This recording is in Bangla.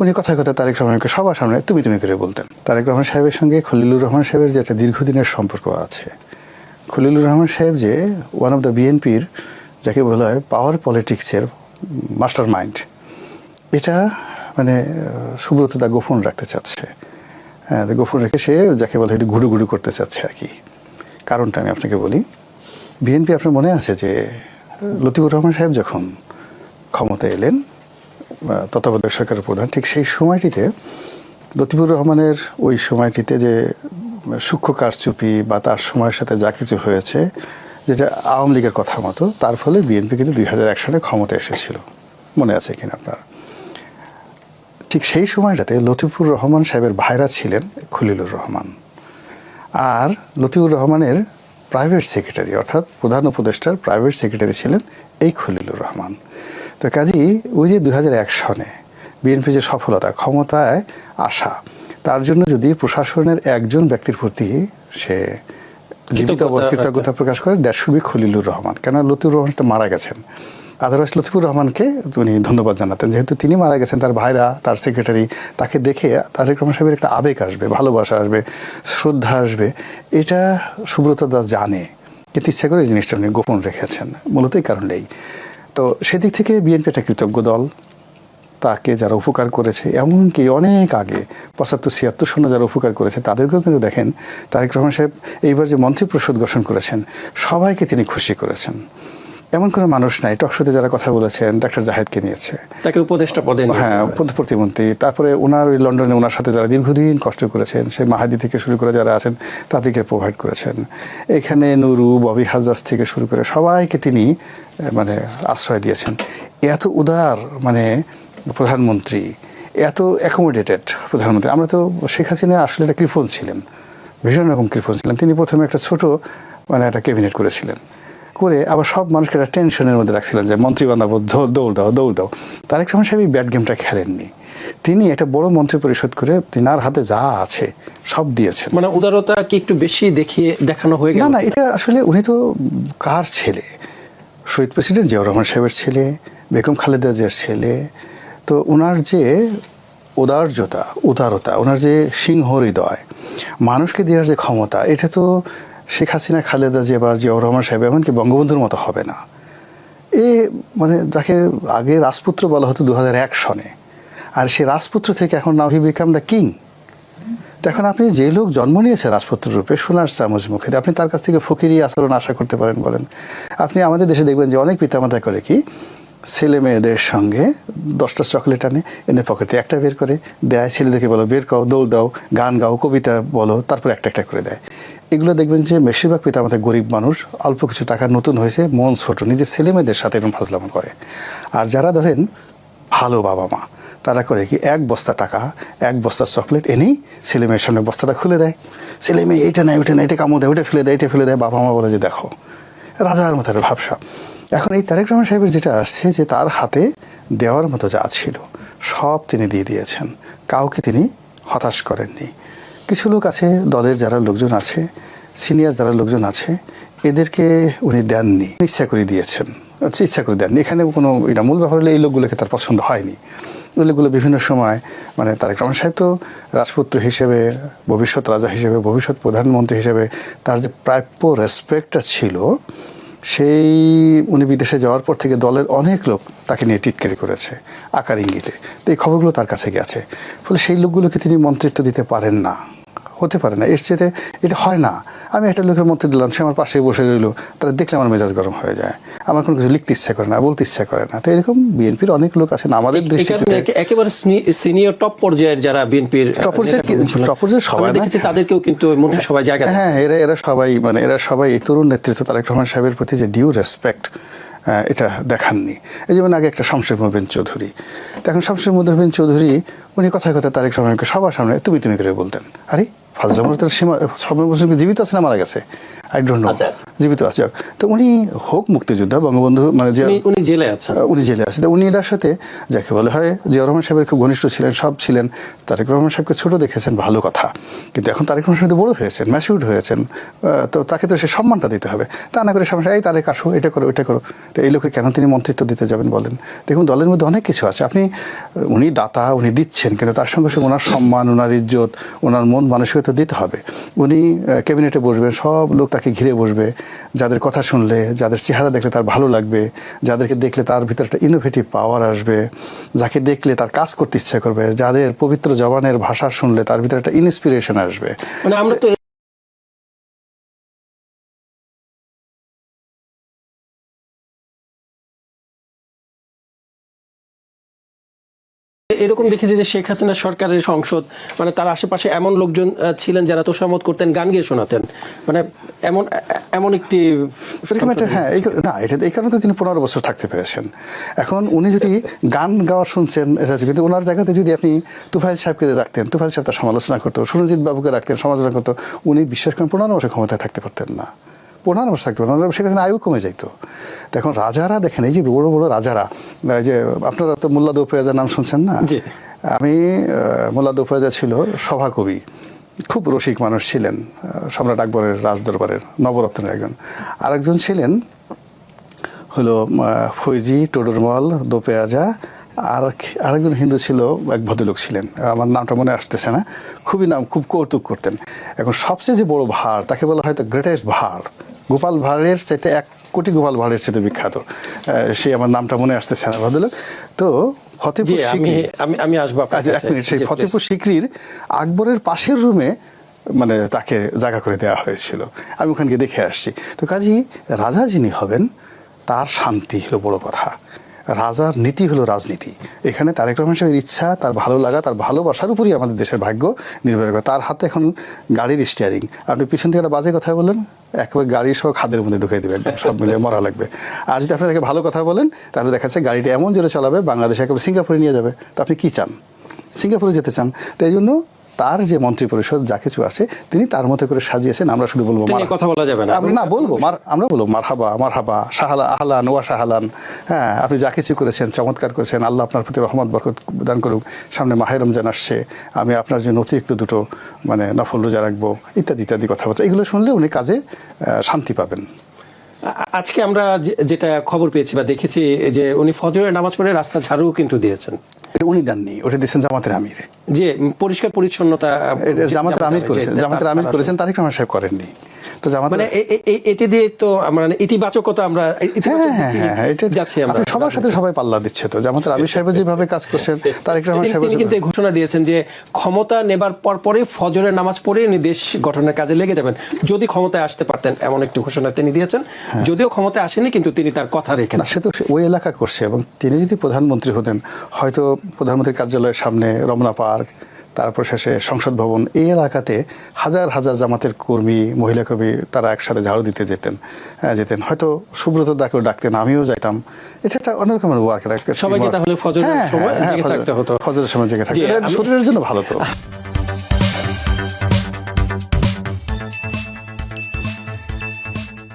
উনি কথায় কথায় তারেক রহমানকে সবার সামনে তুমি তুমি করে বলতেন। তারেক রহমান সাহেবের সঙ্গে খলিলুর রহমান সাহেবের যে একটা দীর্ঘদিনের সম্পর্ক আছে, খলিলুর রহমান সাহেব যে ওয়ান অফ দ্য বিএনপির যাকে বলা হয় পাওয়ার পলিটিক্সের মাস্টার মাইন্ড, এটা মানে সুব্রত দা গোপন রাখতে চাচ্ছে। গোপন রেখে সে যাকে বলে এটি ঘুরু ঘুরু করতে চাচ্ছে আর কি। কারণটা আমি আপনাকে বলি। বিএনপি আপনার মনে আছে যে লতিফুর রহমান সাহেব যখন ক্ষমতায় এলেন তত্ত্বাবধায়ক সরকারের প্রধান, ঠিক সেই সময়টিতে লতিফুর রহমানের ওই সময়টিতে যে সূক্ষ্ম কারচুপি বা তার সময়ের সাথে যা কিছু হয়েছে, যেটা আওয়ামী লীগের কথা মতো, তার ফলে বিএনপি কিন্তু 2001 সালে ক্ষমতায় এসেছিল, মনে আছে কিনা আপনার? ঠিক সেই সময়টাতে লতিফুর রহমান সাহেবের ভাইরা ছিলেন খলিলুর রহমান, আর লতিফুর রহমানের প্রাইভেট সেক্রেটারি অর্থাৎ প্রধান উপদেষ্টার প্রাইভেট সেক্রেটারি ছিলেন এই খলিলুর রহমান। তো কাজেই ওই যে 2001 সনে বিএনপি যে সফলতা, ক্ষমতায় আসা, তার জন্য যদি প্রশাসনের একজন ব্যক্তির প্রতি সে জীবিত কৃতজ্ঞতা প্রকাশ করে, that should be Khalilur Rahman. কেন লতিফুর রহমান তো মারা গেছেন, আদারওয়াইজ লতিফুর রহমানকে উনি ধন্যবাদ জানাতেন। যেহেতু তিনি মারা গেছেন, তার ভাইরা, তার সেক্রেটারি, তাকে দেখে তারেক রহমান সাহেবের একটা আবেগ আসবে, ভালোবাসা আসবে, শ্রদ্ধা আসবে। এটা সুব্রত দা জানে, কিন্তু ইচ্ছা করে এই জিনিসটা উনি গোপন রেখেছেন, মূলত এই কারণেই। তো সেদিক থেকে বিএনপি একটা কৃতজ্ঞ দল। তাকে যারা উপকার করেছে, এমনকি অনেক আগে 75-76 সনে যারা উপকার করেছে, তাদেরকেও কিন্তু দেখেন তারেক রহমান সাহেব এইবার যে মন্ত্রিপরিষদ গঠন করেছেন, সবাইকে তিনি খুশি করেছেন। এমন কোনো মানুষ নাই, টকশোতে যারা কথা বলেছেন, ডাক্তার জাহেদকে নিয়েছে, তাকে উপদেষ্টা পদে, হ্যাঁ প্রতিমন্ত্রী, তারপরে ওনার ওই লন্ডনে ওনার সাথে যারা দীর্ঘদিন কষ্ট করেছেন, সেই মাহাদি থেকে শুরু করে যারা আছেন তাদেরকে প্রোভাইড করেছেন। এখানে নুরু, ববি হাজাজ থেকে শুরু করে সবাইকে তিনি মানে আশ্রয় দিয়েছেন। এত উদার মানে প্রধানমন্ত্রী, এত অ্যাকোমোডেটেড প্রধানমন্ত্রী। আমরা তো শেখ হাসিনা আসলে একটা কৃপণ ছিলেন, ভীষণ রকম কৃপণ ছিলেন। তিনি প্রথমে একটা ছোট মানে একটা ক্যাবিনেট করেছিলেন, করে আবার সব মানুষকে একটা টেনশনের মধ্যে রাখছিলেন যে মন্ত্রী বানাবো, দৌড় দাও দৌড় দাও। তারেক রহমান সাহেব এই ব্যাড গেমটা খেলেননি। তিনি একটা বড় মন্ত্রী পরিষদ করে তিনার হাতে যা আছে সব দিয়েছেন। মানে উদারতা কি একটু বেশি দেখানো হয়ে গেল? না, এটা আসলে উনি তো কার ছেলে? শহীদ প্রেসিডেন্ট জিয়াউর রহমান সাহেবের ছেলে, বেগম খালেদা জিয়ার ছেলে। তো ওনার যে উদারতা, ওনার যে সিংহ হৃদয়, মানুষকে দেওয়ার যে ক্ষমতা, এটা তো শেখ হাসিনা, খালেদা জিয়া বা জিয়াউর রহমান সাহেব এমনকি বঙ্গবন্ধুর মতো হবে না। মানে যাকে আগে রাজপুত্র বলা হতো 2001 সনে, আর সেই রাজপুত্র থেকে এখন নাও হি বিকাম দ্য কিং। এখন আপনি যে লোক জন্ম নিয়েছে রাজপুত্র রূপে, সোনার চামচ মুখে, আপনি তার কাছ থেকে ফকিরি আচরণ আশা করতে পারেন বলেন? আপনি আমাদের দেশে দেখবেন যে অনেক পিতামাতা করে কি, ছেলে মেয়েদের সঙ্গে 10টা চকলেট আনে, এনে পকেটে একটা বের করে দেয়, ছেলেদেরকে বলো বের করো, দৌড় দাও, গান গাও, কবিতা বলো, তারপর একটা একটা করে দেয়। এগুলো দেখবেন যে বেশিরভাগ পিতামাতা গরিব মানুষ, অল্প কিছু টাকা নতুন হয়েছে, মন ছোট, নিজের ছেলে মেয়েদের সাথে এরকম ফাজলামো করে। আর যারা ধরেন ভালো বাবা মা, তারা করে কি 1 বস্তা টাকা, 1 বস্তা চকলেট এনেই ছেলে মেয়ের সামনে বস্তাটা খুলে দেয়। ছেলে মেয়ে এইটা নেয়, ওইটা নেয়, এটা কামড় দেয়, ওইটা ফেলে দেয়, এটা ফেলে দেয়। বাবা মা বলে যে দেখো রাজার মতো একটা ভাবসা। এখন এই তারেক রহমান সাহেবের যেটা আসছে, যে তার হাতে দেওয়ার মতো যা ছিল সব তিনি দিয়ে দিয়েছেন, কাউকে তিনি হতাশ করেননি। কিছু লোক আছে, দলের যারা লোকজন আছে, সিনিয়র যারা লোকজন আছে, এদেরকে উনি দেননি, ইচ্ছা করে দিয়েছেন, ইচ্ছা করে দেননি। এখানে কোনো এটা মূল ব্যাপার হলে এই লোকগুলোকে তার পছন্দ হয়নি। ওই লোকগুলো বিভিন্ন সময় মানে তারেক রহমান সাহেব তো রাজপুত্র হিসেবে, ভবিষ্যৎ রাজা হিসেবে, ভবিষ্যৎ প্রধানমন্ত্রী হিসেবে তার যে প্রাপ্য রেসপেক্টটা ছিল, সেই উনি বিদেশে যাওয়ার পর থেকে দলের অনেক লোক তাকে নিয়ে টিটকারি করেছে আকার ইঙ্গিতে। তো এই খবরগুলো তার কাছে গেছে, ফলে সেই লোকগুলোকে তিনি মন্ত্রিত্ব দিতে পারেন না, হতে পারে না। এর চেয়ে এটা হয় না। আমি একটা লোকের মন্ত্রী দিলাম, সে আমার পাশে বসে রইল, তারা দেখলে আমার মেজাজ গরম হয়ে যায়, আমার কোনো কিছু লিখতে ইচ্ছা করে না, বলতে ইচ্ছা করে না। তো এরকম বিএনপির অনেক লোক আছেন আমাদের দৃষ্টিতে একেবারে সিনিয়র টপ পর্যায়ের যারা বিএনপির টপ পর্যায়ের সবাই দেখেছি, তাদেরকেও কিন্তু মন্ত্রিসভায় জায়গা, হ্যাঁ, এরা সবাই এই তরুণ নেতৃত্ব তারেক রহমান সাহেবের প্রতি যে ডিউ রেসপেক্ট, এটা দেখাননি। এই যেমন আগে একটা শামসুর মোবিন চৌধুরী, এখন শামসুর মোবিন চৌধুরী উনি কথায় কথায় তারেক রহমানকে সবার সামনে তুমি তুমি করে বলতেন। আরে ফাজলামুর তার সীমা, সব জীবিত আছে না মারা গেছে? আই ডোন্ট নো, আচ্ছা। জীবিত আছে। তো উনি হোক মুক্তিযোদ্ধা, বঙ্গবন্ধু মানে যে উনি জেলে আছেন। উনি জেলে আছে, উনি এটার সাথে যাকে বলে হয় জিয়াউর রহমান সাহেবের খুব ঘনিষ্ঠ ছিলেন, সব ছিলেন। তারেক রহমান সাহেবকে ছোট দেখেছেন, ভালো কথা, কিন্তু এখন তারেক রহমান সাহেব বড় হয়েছেন, ম্যাচিউরড হয়েছেন, তো তাকে তো সে সম্মানটা দিতে হবে। তা না করে সমস্যা এই তারেক আসো, এটা করো এটা করো, তো এই লোকে কেন তিনি মন্ত্রিত্ব দিতে যাবেন বলেন? দেখুন দলের মধ্যে অনেক কিছু আছে, আপনি উনি দাতা, উনি দিচ্ছেন, কিন্তু তার সঙ্গে সঙ্গে ওনার সম্মান, ওনার ইজ্জত, ওনার মন মানসিকতা দিতে হবে। উনি ক্যাবিনেটে বসবেন, সব লোক তাকে ঘিরে বসবে, যাদের কথা শুনলে, যাদের চেহারা দেখলে তার ভালো লাগবে, যাদেরকে দেখলে তার ভিতরে একটা ইনোভেটিভ পাওয়ার আসবে, যাকে দেখলে তার কাজ করতে ইচ্ছা করবে, যাদের পবিত্র জবানের ভাষা শুনলে তার ভিতরে একটা ইন্সপিরেশন আসবে। মানে আমরা তো এরকম দেখেছি যে শেখ হাসিনা সরকারের সংসদ, মানে তার আশেপাশে এমন লোকজন ছিলেন যারা তোষামত করতেন, গান গিয়ে শোনাতেন, মানে এমন এমন একটি হ্যাঁ, না এটা এই কারণে তো তিনি 15 বছর থাকতে পেরেছেন। এখন উনি যদি গান গাওয়া শুনছেন এটা, কিন্তু ওনার জায়গাতে যদি আপনি তুফাইল সাহেবকে রাখতেন, তুফাইল সাহেব তার সমালোচনা করতো, সুরঞ্জিত বাবুকে রাখতেন, সমালোচনা করতো, উনি বিশ্বাস করেন 15 বছর ক্ষমতায় থাকতে পারতেন না, 15 বছর থাকতে পারতেন, শেখ হাসিনা আয়ু কমে যাইতো। এখন রাজারা দেখেন, এই যে বড় বড় রাজারা, এই যে আপনারা তো মোল্লা দৌফেয়াজার নাম শুনছেন না? আমি মোল্লা দৌফেয়াজা ছিল সভাকবি, খুব রসিক মানুষ ছিলেন, সম্রাট আকবরের রাজদরবারের নবরত্নের একজন। আরেকজন ছিলেন হলো ফৈজি টোডরমল দোপেয়াজা, আর আরেকজন হিন্দু ছিল, এক ভদ্রলোক ছিলেন, আমার নামটা মনে আসতেছে না, খুবই নাম, খুব কৌতুক করতেন। এখন সবচেয়ে যে বড় ভাঁড়, তাকে বলা হয়তো গ্রেটেস্ট ভাঁড়, গোপাল ভাঁড়ের চাইতে 1 কোটি গোপাল ভাঁড়ের চাইতে বিখ্যাত, সে আমার নামটা মনে আসতেছে না ভদ্রলোক। তো ফতেপুর সিকরি, আমি আসবো আচ্ছা এক মিনিট, সেই ফতেপুর সিকরির আকবরের পাশের রুমে মানে তাকে জায়গা করে দেওয়া হয়েছিল, আমি ওখানে গিয়ে দেখে আসছি। তো কাজী রাজা যিনি হবেন তার শান্তি হলো বড় কথা, রাজার নীতি হলো রাজনীতি। এখানে তারেক রহমান সাহেবের ইচ্ছা, তার ভালো লাগা, তার ভালোবাসার উপরই আমাদের দেশের ভাগ্য নির্ভর করে। তার হাতে এখন গাড়ির স্টিয়ারিং, আপনি পিছন থেকে একটা বাজে কথা বলেন, একেবারে গাড়ি সহ খাদের মধ্যে ঢুকিয়ে দেবে, একদম সব মিলিয়ে মরা লাগবে। আর যদি আপনি তাকে ভালো কথা বলেন, তাহলে দেখা যাচ্ছে গাড়িটা এমন জোরে চালাবে, বাংলাদেশে একেবারে সিঙ্গাপুরে নিয়ে যাবে। তো আপনি কী চান? সিঙ্গাপুরে যেতে চান? তো এই জন্য তার যে মন্ত্রী পরিষদ যা কিছু আছে তিনি তার মতো করে সাজিয়েছেন। আমরা শুধু বলবো কথা বলা যাবে না, না বলবো, আমরা বলবো মারহাবা মারহাবা, শাহালা আহলান ওয়া শাহালান। হ্যাঁ, আপনি যা কিছু করেছেন চমৎকার করেছেন, আল্লাহ আপনার প্রতি রহমত বরকত দান করুক, সামনে মাহে রমজান আসছে, আমি আপনার জন্য অতিরিক্ত 2টো মানে নফল রোজা রাখবো, ইত্যাদি ইত্যাদি কথাবার্তা। এগুলো শুনলে উনি কাজে শান্তি পাবেন। আজকে আমরা যেটা খবর পেয়েছি বা দেখেছি যে উনি ফজরের নামাজ পড়ে রাস্তা ঝাড়ু কিন্তু দিয়েছেন। এটা উনি দেননি, ওটা দিয়েছেন জামাতের আমির। যে পরিষ্কার পরিচ্ছন্নতা জামাতের আমির করেছেন, জামাতের আমির করেছেন, তারেক রহমান সাহেব করেননি। তো জামাত মানে এটি দিয়ে তো মানে ইতিবাচকতা আমরা যাচ্ছি, আমরা সবার সাথে সবাই পাল্লা দিচ্ছে। তো জামাতের আমির সাহেব যেভাবে কাজ করছেন, তারেক রহমান সাহেব কিন্তু ঘোষণা দিয়েছেন যে ক্ষমতা নেবার পরে ফজরের নামাজ পড়ে উনি দেশ গঠনের কাজে লেগে যাবেন যদি ক্ষমতায় আসতে পারতেন, এমন একটি ঘোষণা তিনি দিয়েছেন। যদিও ক্ষমতায় আসেনি, কিন্তু তিনি তার কথা রেখেছেন। সে তো ওই এলাকা করছে, এবং তিনি যদি প্রধানমন্ত্রী হতেন, হয়তো প্রধানমন্ত্রীর কার্যালয়ের সামনে রমনা পার্ক, তারপর শেষে সংসদ ভবন, এই এলাকাতে হাজার হাজার জামাতের কর্মী, মহিলা কর্মী তারা একসাথে ঝাড়ু দিতে যেতেন, হয়তো সুব্রত দাকেও ডাকতেন, আমিও যাইতাম। এটা একটা অন্যরকমের ওয়ার্ক, সবাইকে তাহলে ফজরের সময় জেগে থাকতে হতো, ফজরের সময় জেগে থাকতে, শরীরের জন্য ভালো তো।